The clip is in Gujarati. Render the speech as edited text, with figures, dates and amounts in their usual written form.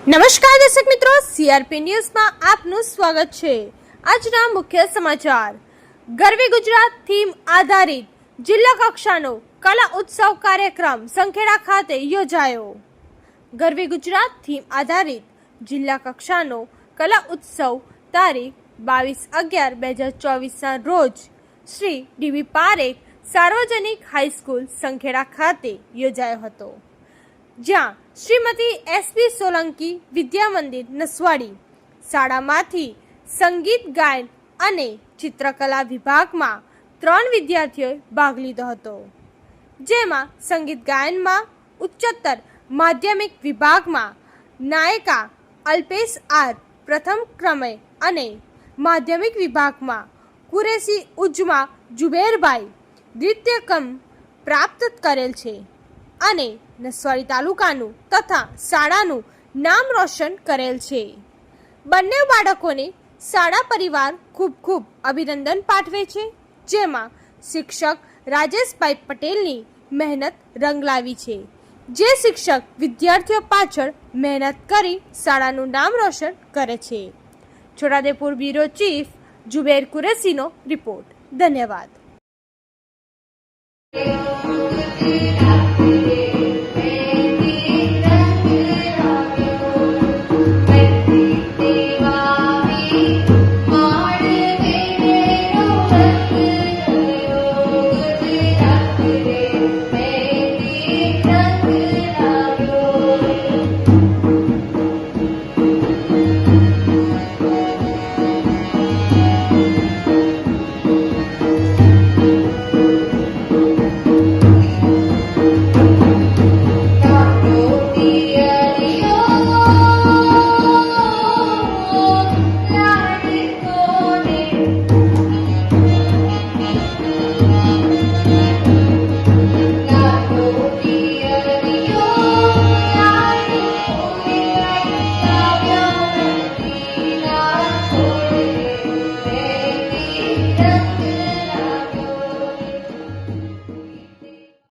નમસ્કાર દર્શક મિત્રો, સીઆરપી ન્યૂઝમાં આપનું સ્વાગત છે। આજના મુખ્ય સમાચાર। ગરવી ગુજરાત થીમ આધારિત જિલ્લા કક્ષાનો કલા ઉત્સવ કાર્યક્રમ સંખેડા ખાતે યોજાયો। ગરવી ગુજરાત થીમ આધારિત જિલ્લા કક્ષાનો કલા ઉત્સવ તારીખ 22/11/2024ના રોજ શ્રી ડીબી પારેખ સાર્વજનિક હાઈસ્કૂલ સંખેડા ખાતે યોજાયો હતો, જ્યાં શ્રીમતી એસપી સોલંકી વિદ્યા મંદિર નસવાડી શાળામાંથી સંગીત ગાયન અને ચિત્રકલા વિભાગમાં 3 વિદ્યાર્થીઓએ ભાગ લીધો હતો, જેમાં સંગીત ગાયનમાં ઉચ્ચતર માધ્યમિક વિભાગમાં નાયકા અલ્પેશ આર પ્રથમ ક્રમે અને માધ્યમિક વિભાગમાં કુરેશી ઉજ્મા જુબેરભાઈ દ્વિતીય ક્રમ પ્રાપ્ત કરેલ છે અને નસવાડી તાલુકાનું તથા શાળાનું નામ રોશન કરેલ છે। બંને બાળકોને શાળા પરિવાર ખૂબ અભિનંદન પાઠવે છે, જેમાં શિક્ષક રાજેશભાઈ પટેલની મહેનત રંગ લાવી છે, જે શિક્ષક વિદ્યાર્થીઓ પાછળ મહેનત કરી શાળાનું નામ રોશન કરે છે। છોટાઉદેપુર બ્યુરો ચીફ જુબેર કુરેશીનો રિપોર્ટ। ધન્યવાદ।